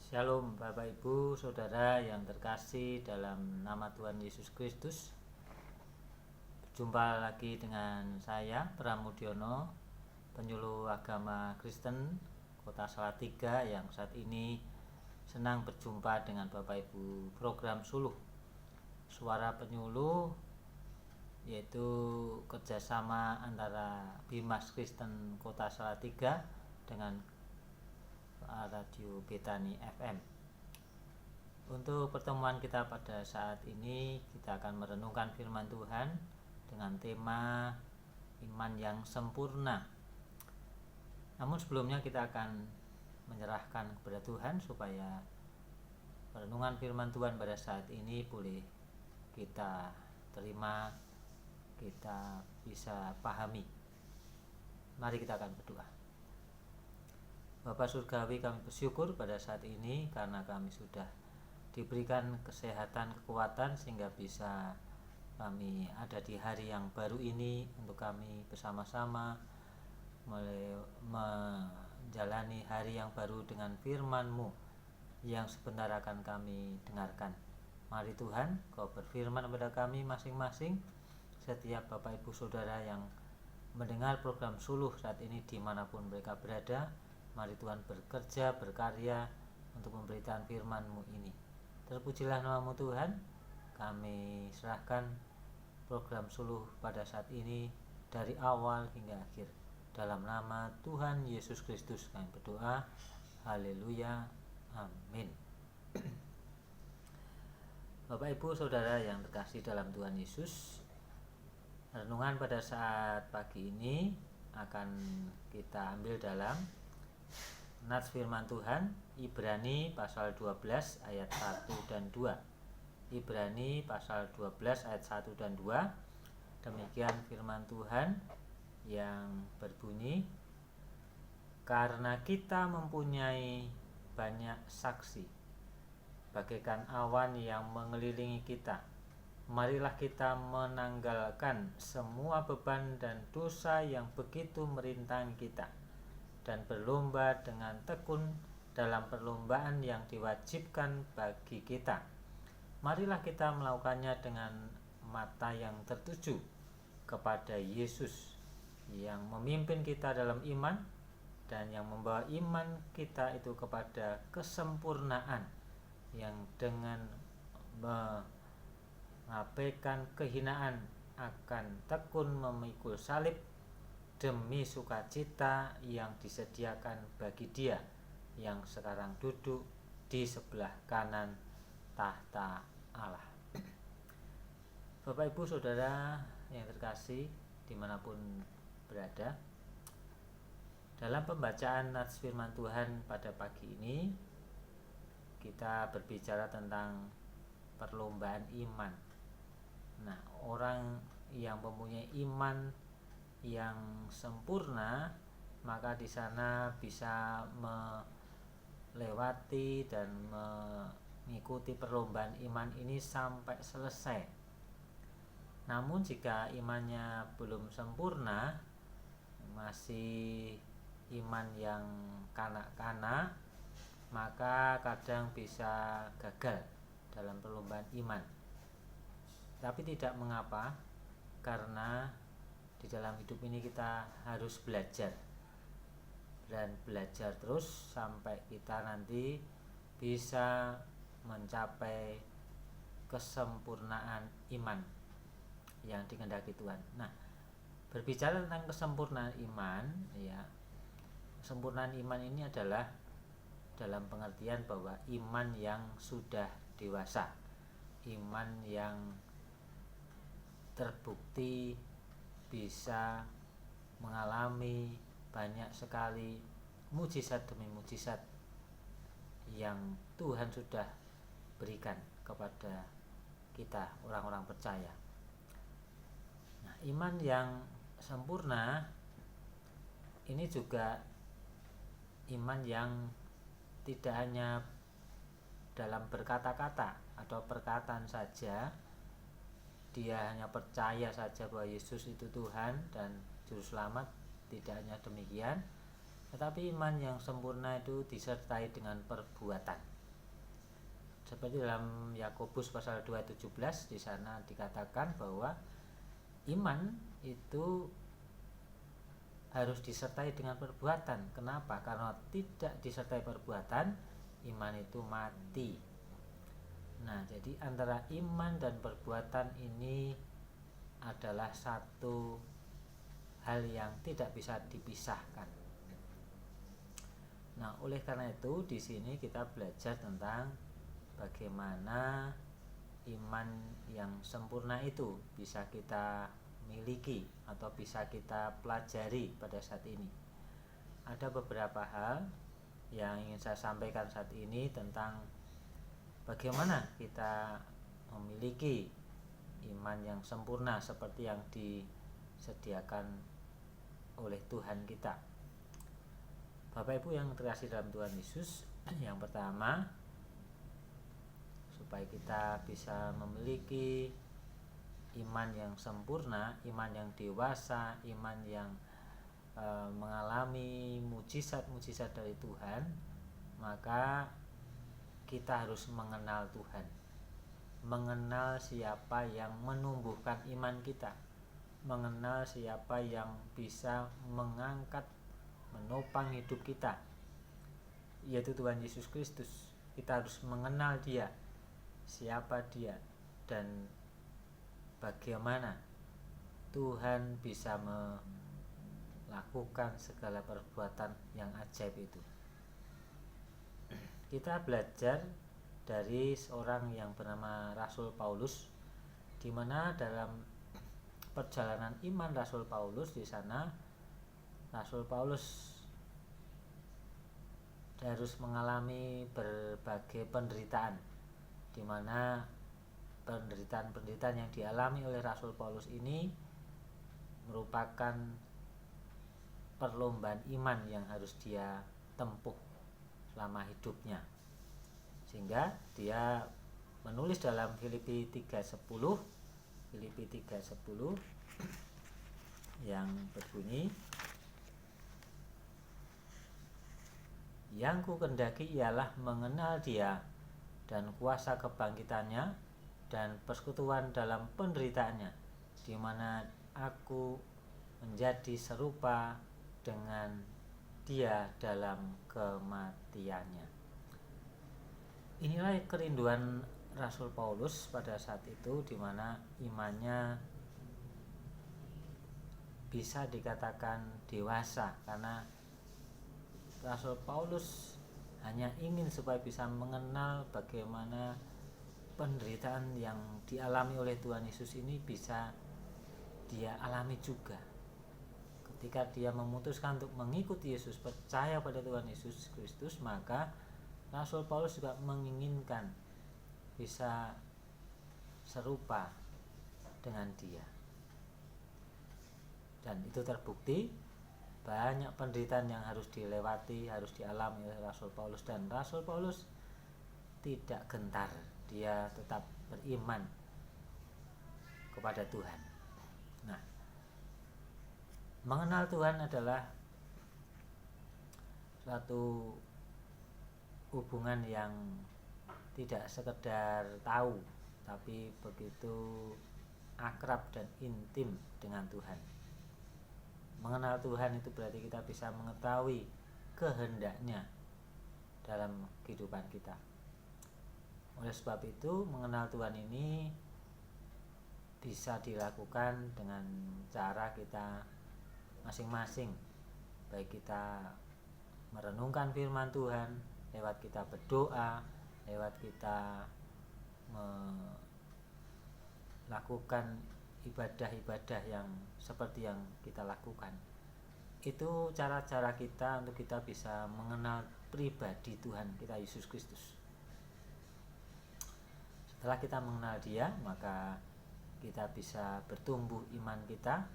Shalom Bapak Ibu Saudara yang terkasih dalam nama Tuhan Yesus Kristus. Berjumpa lagi dengan saya Pramudiono, penyuluh agama Kristen Kota Salatiga, yang saat ini senang berjumpa dengan Bapak Ibu program Suluh Suara Penyuluh, yaitu kerjasama antara Bimas Kristen Kota Salatiga dengan Radio Betani FM. Untuk pertemuan kita pada saat ini, kita akan merenungkan firman Tuhan dengan tema iman yang sempurna. Namun sebelumnya kita akan menyerahkan kepada Tuhan supaya perenungan firman Tuhan pada saat ini boleh kita terima, kita bisa pahami. Mari kita akan berdoa. Bapa Surgawi, kami bersyukur pada saat ini karena kami sudah diberikan kesehatan, kekuatan, sehingga bisa kami ada di hari yang baru ini untuk kami bersama-sama menjalani hari yang baru dengan firman-Mu yang sebentar akan kami dengarkan. Mari Tuhan, Kau berfirman kepada kami masing-masing, setiap Bapak Ibu Saudara yang mendengar program Suluh saat ini dimanapun mereka berada. Mari Tuhan bekerja, berkarya untuk memberitakan firman-Mu ini. Terpujilah nama-Mu Tuhan. Kami serahkan program Suluh pada saat ini dari awal hingga akhir. Dalam nama Tuhan Yesus Kristus kami berdoa. Haleluya. Amin. Bapak Ibu Saudara yang terkasih dalam Tuhan Yesus, renungan pada saat pagi ini akan kita ambil dalam nats firman Tuhan Ibrani pasal 12 ayat 1 dan 2. Ibrani pasal 12 ayat 1 dan 2. Demikian firman Tuhan yang berbunyi, karena kita mempunyai banyak saksi bagaikan awan yang mengelilingi kita, marilah kita menanggalkan semua beban dan dosa yang begitu merintangi kita, dan berlomba dengan tekun dalam perlombaan yang diwajibkan bagi kita. Marilah kita melakukannya dengan mata yang tertuju kepada Yesus yang memimpin kita dalam iman dan yang membawa iman kita itu kepada kesempurnaan, yang dengan mengabaikan kehinaan akan tekun memikul salib demi sukacita yang disediakan bagi Dia yang sekarang duduk di sebelah kanan tahta Allah. Bapak Ibu Saudara yang terkasih dimanapun berada, dalam pembacaan nats firman Tuhan pada pagi ini kita berbicara tentang perlombaan iman. Nah, orang yang mempunyai iman yang sempurna, maka di sana bisa melewati dan mengikuti perlombaan iman ini sampai selesai. Namun jika imannya belum sempurna, masih iman yang kanak-kanak, maka kadang bisa gagal dalam perlombaan iman. Tapi tidak mengapa, karena di dalam hidup ini kita harus belajar dan belajar terus sampai kita nanti bisa mencapai kesempurnaan iman yang dikehendaki Tuhan. Nah, berbicara tentang kesempurnaan iman, ya, kesempurnaan iman ini adalah dalam pengertian bahwa iman yang sudah dewasa, iman yang terbukti bisa mengalami banyak sekali mujizat demi mujizat yang Tuhan sudah berikan kepada kita orang-orang percaya. Nah, iman yang sempurna ini juga iman yang tidak hanya dalam berkata-kata atau perkataan saja, dia hanya percaya saja bahwa Yesus itu Tuhan dan Juru Selamat. Tidak hanya demikian, tetapi iman yang sempurna itu disertai dengan perbuatan. Seperti dalam Yakobus pasal 2:17, di sana dikatakan bahwa iman itu harus disertai dengan perbuatan. Kenapa? Karena tidak disertai perbuatan, iman itu mati. Nah, jadi antara iman dan perbuatan ini adalah satu hal yang tidak bisa dipisahkan. Nah, oleh karena itu di sini kita belajar tentang bagaimana iman yang sempurna itu bisa kita miliki atau bisa kita pelajari pada saat ini. Ada beberapa hal yang ingin saya sampaikan saat ini tentang bagaimana kita memiliki iman yang sempurna seperti yang disediakan oleh Tuhan kita. Bapak Ibu yang terkasih dalam Tuhan Yesus, yang pertama, supaya kita bisa memiliki iman yang sempurna, iman yang dewasa, iman yang mengalami mujizat-mujizat dari Tuhan, maka kita harus mengenal Tuhan, mengenal siapa yang menumbuhkan iman kita, mengenal siapa yang bisa mengangkat, menopang hidup kita, yaitu Tuhan Yesus Kristus. Kita harus mengenal Dia, siapa Dia, dan bagaimana Tuhan bisa melakukan segala perbuatan yang ajaib itu. Kita belajar dari seorang yang bernama Rasul Paulus, di mana dalam perjalanan iman Rasul Paulus, di sana Rasul Paulus harus mengalami berbagai penderitaan, di mana penderitaan-penderitaan yang dialami oleh Rasul Paulus ini merupakan perlombaan iman yang harus dia tempuh selama hidupnya, sehingga dia menulis dalam Filipi 3:10 yang berbunyi, yang ku kendaki ialah mengenal Dia dan kuasa kebangkitannya dan persekutuan dalam penderitaannya, di mana aku menjadi serupa dengan Dia dalam kematiannya. Inilah kerinduan Rasul Paulus pada saat itu, di mana imannya bisa dikatakan dewasa, karena Rasul Paulus hanya ingin supaya bisa mengenal bagaimana penderitaan yang dialami oleh Tuhan Yesus ini bisa dia alami juga. Ketika dia memutuskan untuk mengikuti Yesus, percaya pada Tuhan Yesus Kristus, maka Rasul Paulus juga menginginkan bisa serupa dengan Dia. Dan itu terbukti, banyak penderitaan yang harus dilewati, harus dialami oleh Rasul Paulus, dan Rasul Paulus tidak gentar, dia tetap beriman kepada Tuhan. Nah, mengenal Tuhan adalah suatu hubungan yang tidak sekedar tahu, tapi begitu akrab dan intim dengan Tuhan. Mengenal Tuhan itu berarti kita bisa mengetahui kehendaknya dalam kehidupan kita. Oleh sebab itu, mengenal Tuhan ini bisa dilakukan dengan cara kita masing-masing, baik kita merenungkan firman Tuhan, lewat kita berdoa, lewat kita melakukan ibadah-ibadah yang seperti yang kita lakukan. Itu cara-cara kita untuk kita bisa mengenal pribadi Tuhan kita Yesus Kristus. Setelah kita mengenal Dia, maka kita bisa bertumbuh iman kita,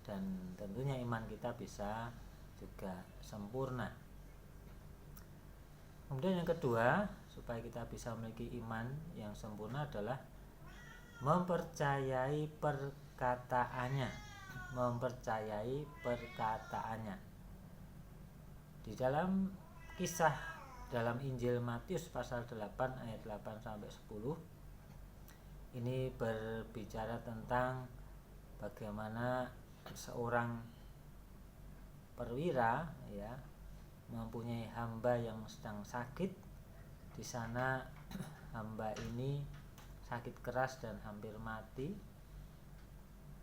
dan tentunya iman kita bisa juga sempurna. Kemudian yang kedua, supaya kita bisa memiliki iman yang sempurna adalah mempercayai perkataannya. Mempercayai perkataannya. Di dalam kisah dalam Injil Matius pasal 8 ayat 8 sampai 10 ini berbicara tentang bagaimana seorang perwira ya mempunyai hamba yang sedang sakit. Di sana hamba ini sakit keras dan hampir mati.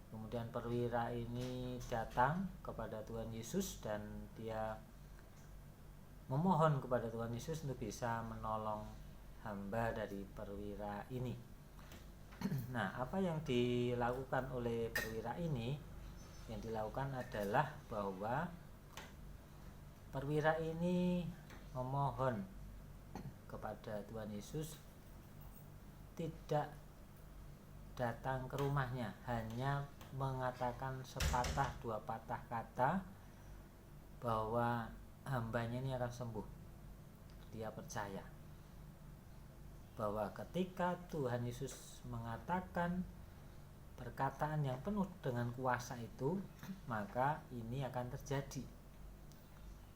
Kemudian perwira ini datang kepada Tuhan Yesus dan dia memohon kepada Tuhan Yesus untuk bisa menolong hamba dari perwira ini. Nah, apa yang dilakukan oleh perwira ini? Yang dilakukan adalah bahwa perwira ini memohon kepada Tuhan Yesus tidak datang ke rumahnya, hanya mengatakan sepatah dua patah kata bahwa hambanya ini akan sembuh. Dia percaya bahwa ketika Tuhan Yesus mengatakan perkataan yang penuh dengan kuasa itu, maka ini akan terjadi.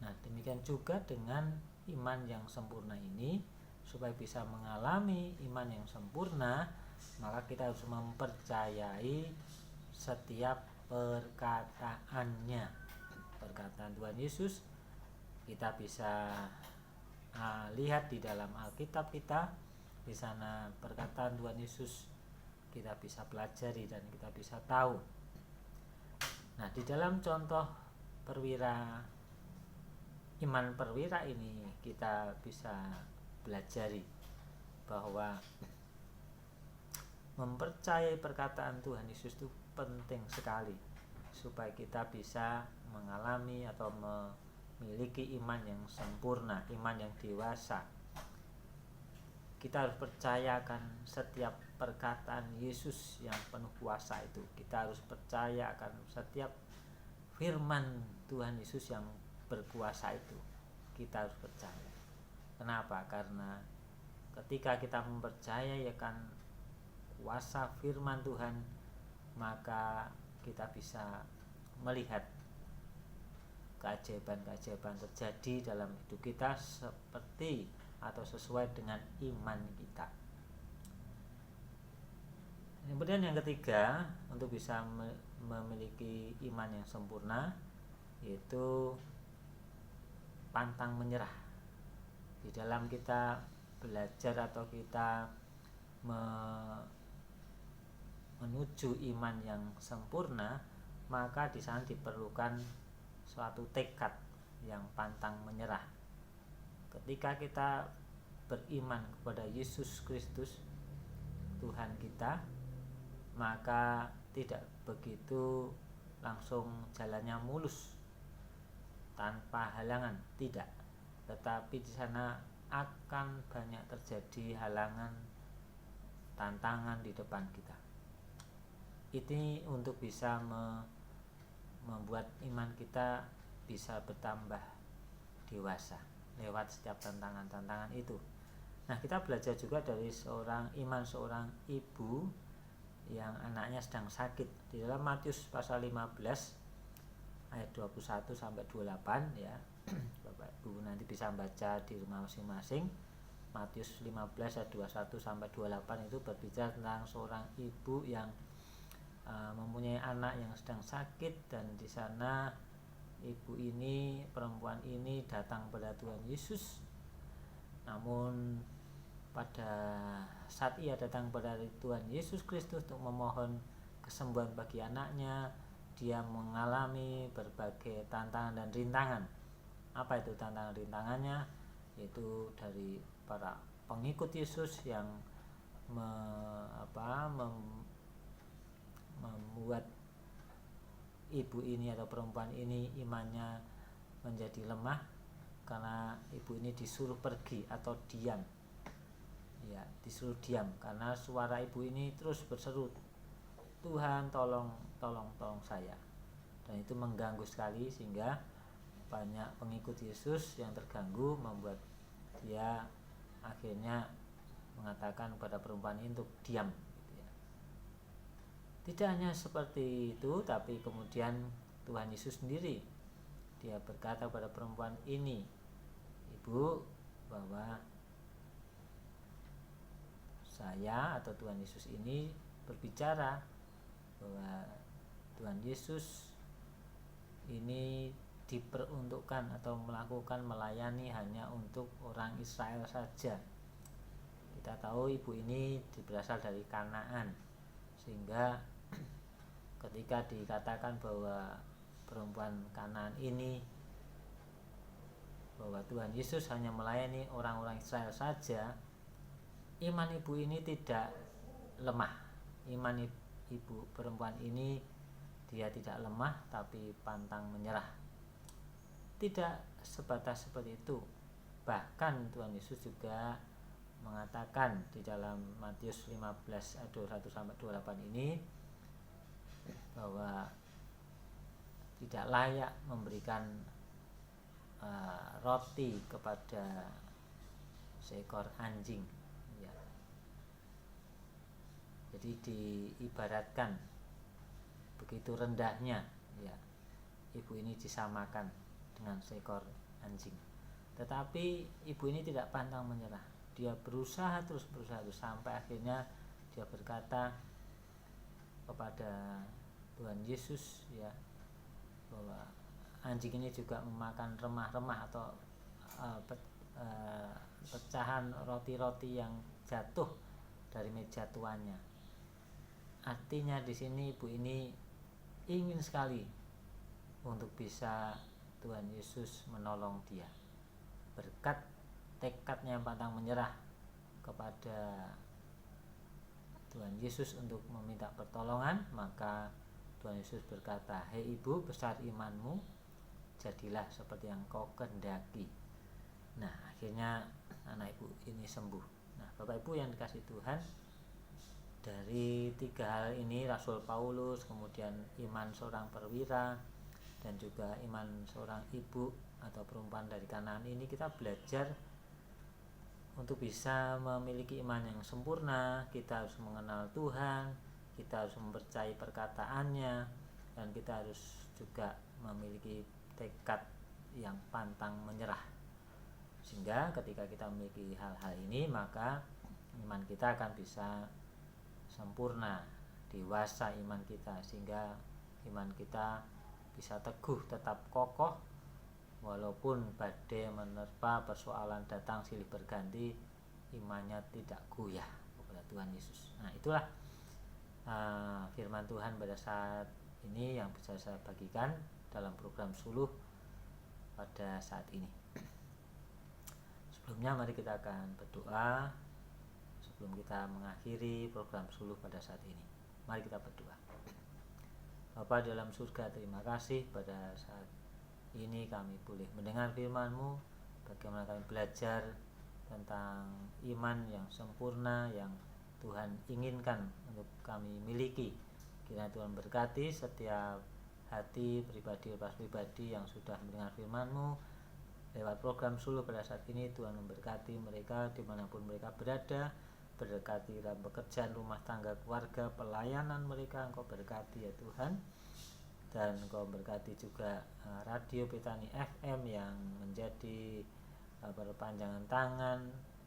Nah, demikian juga dengan iman yang sempurna ini. Supaya bisa mengalami iman yang sempurna, maka kita harus mempercayai setiap perkataannya. Perkataan Tuhan Yesus kita bisa lihat di dalam Alkitab kita. Di sana perkataan Tuhan Yesus kita bisa pelajari dan kita bisa tahu. Nah, di dalam contoh iman perwira ini kita bisa belajari bahwa mempercayai perkataan Tuhan Yesus itu penting sekali supaya kita bisa mengalami atau memiliki iman yang sempurna, iman yang dewasa. Kita harus percayakan setiap perkataan Yesus yang penuh kuasa itu. Kita harus percaya akan setiap firman Tuhan Yesus yang berkuasa itu. Kita harus percaya. Kenapa? Karena ketika kita mempercayai akan kuasa firman Tuhan, maka kita bisa melihat keajaiban-keajaiban terjadi dalam hidup kita seperti atau sesuai dengan iman kita. Kemudian yang ketiga, untuk bisa memiliki iman yang sempurna, yaitu pantang menyerah. Di dalam kita belajar atau kita menuju iman yang sempurna, maka di sana diperlukan suatu tekad yang pantang menyerah. Ketika kita beriman kepada Yesus Kristus Tuhan kita, maka tidak begitu langsung jalannya mulus tanpa halangan, tidak. Tetapi di sana akan banyak terjadi halangan, tantangan di depan kita. Ini untuk bisa membuat iman kita bisa bertambah dewasa lewat setiap tantangan-tantangan itu. Nah, kita belajar juga dari seorang ibu yang anaknya sedang sakit. Di dalam Matius pasal 15 ayat 21 sampai 28 ya. Bapak Ibu nanti bisa baca di rumah masing-masing. Matius 15 ayat 21 sampai 28 itu berbicara tentang seorang ibu yang mempunyai anak yang sedang sakit, dan di sana ibu ini, perempuan ini datang pada Tuhan Yesus. Namun pada saat ia datang pada Tuhan Yesus Kristus untuk memohon kesembuhan bagi anaknya, dia mengalami berbagai tantangan dan rintangan. Apa itu tantangan rintangannya? Yaitu dari para pengikut Yesus yang membuat ibu ini atau perempuan ini imannya menjadi lemah, karena ibu ini disuruh pergi atau diam. Ya, disuruh diam karena suara ibu ini terus berseru, "Tuhan, tolong saya." Dan itu mengganggu sekali sehingga banyak pengikut Yesus yang terganggu, membuat dia akhirnya mengatakan kepada perempuan ini untuk diam gitu ya. Tidak hanya seperti itu, tapi kemudian Tuhan Yesus sendiri dia berkata kepada perempuan ini, "Ibu, bahwa saya atau Tuhan Yesus ini berbicara bahwa Tuhan Yesus ini diperuntukkan atau melakukan melayani hanya untuk orang Israel saja. Kita tahu ibu ini berasal dari Kanaan, sehingga ketika dikatakan bahwa perempuan Kanaan ini bahwa Tuhan Yesus hanya melayani orang-orang Israel saja, iman ibu ini tidak lemah. Iman ibu perempuan ini dia tidak lemah tapi pantang menyerah. Tidak sebatas seperti itu. Bahkan Tuhan Yesus juga mengatakan di dalam Matius 15 ayat 21-28 ini bahwa tidak layak memberikan roti kepada seekor anjing, ya. Jadi diibaratkan begitu rendahnya, ya, ibu ini disamakan dengan seekor anjing. Tetapi ibu ini tidak pantang menyerah. Dia berusaha terus sampai akhirnya dia berkata kepada Tuhan Yesus, ya, bahwa anjing ini juga memakan remah-remah atau pecahan roti-roti yang jatuh dari meja tuannya. Artinya di sini ibu ini ingin sekali untuk bisa Tuhan Yesus menolong dia. Berkat tekadnya yang pantang menyerah kepada Tuhan Yesus untuk meminta pertolongan, maka Tuhan Yesus berkata, "Hei ibu, besar imanmu, jadilah seperti yang kau kehendaki." Nah, akhirnya anak ibu ini sembuh. Nah, Bapak Ibu yang dikasihi Tuhan, dari 3 hal ini, Rasul Paulus, kemudian iman seorang perwira, dan juga iman seorang ibu atau perempuan dari Kanaan ini, kita belajar untuk bisa memiliki iman yang sempurna. Kita harus mengenal Tuhan, kita harus mempercayai perkataannya, dan kita harus juga memiliki tekad yang pantang menyerah. Sehingga ketika kita memiliki hal-hal ini, maka iman kita akan bisa sempurna, dewasa iman kita, sehingga iman kita bisa teguh, tetap kokoh, walaupun badai menerpa, persoalan datang silih berganti, imannya tidak goyah kepada Tuhan Yesus. Nah, itulah firman Tuhan pada saat ini yang bisa saya bagikan dalam program Suluh pada saat ini. Sebelumnya mari kita akan berdoa sebelum kita mengakhiri program Suluh pada saat ini. Mari kita berdoa. Bapa dalam surga, terima kasih pada saat ini kami boleh mendengar firman-Mu, bagaimana kami belajar tentang iman yang sempurna yang Tuhan inginkan untuk kami miliki. Kiranya Tuhan berkati setiap hati pribadi lepas pribadi yang sudah mendengar firman-Mu lewat program Suluh pada saat ini. Tuhan memberkati mereka dimanapun mereka berada, berkati dalam pekerjaan rumah tangga, keluarga, pelayanan mereka. Engkau berkati ya Tuhan, dan Engkau berkati juga Radio Betani FM yang menjadi perpanjangan tangan,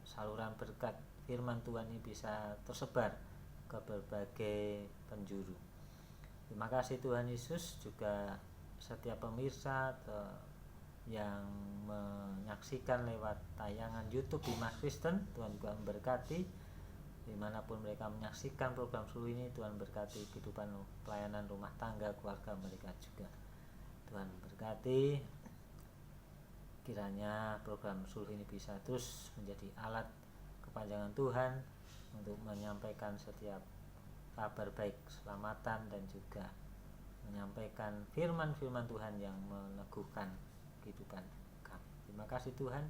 saluran berkat firman Tuhan ini bisa tersebar ke berbagai penjuru. Terima kasih Tuhan Yesus, juga setiap pemirsa yang menyaksikan lewat tayangan YouTube Dimas Kristen, Tuhan juga memberkati dimanapun mereka menyaksikan program Suluh ini. Tuhan berkati kehidupan pelayanan rumah tangga, keluarga mereka juga. Tuhan berkati, kiranya program Suluh ini bisa terus menjadi alat kepanjangan Tuhan untuk menyampaikan setiap kabar baik keselamatan dan juga menyampaikan firman-firman Tuhan yang meneguhkan kehidupan kami. Terima kasih Tuhan.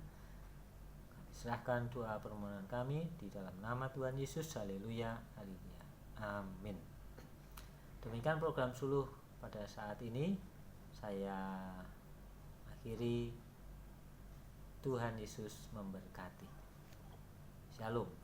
Serahkan doa permohonan kami di dalam nama Tuhan Yesus. Haleluya, haleluya, amin. Demikian program Suluh pada saat ini. Saya akhiri. Tuhan Yesus memberkati. Shalom.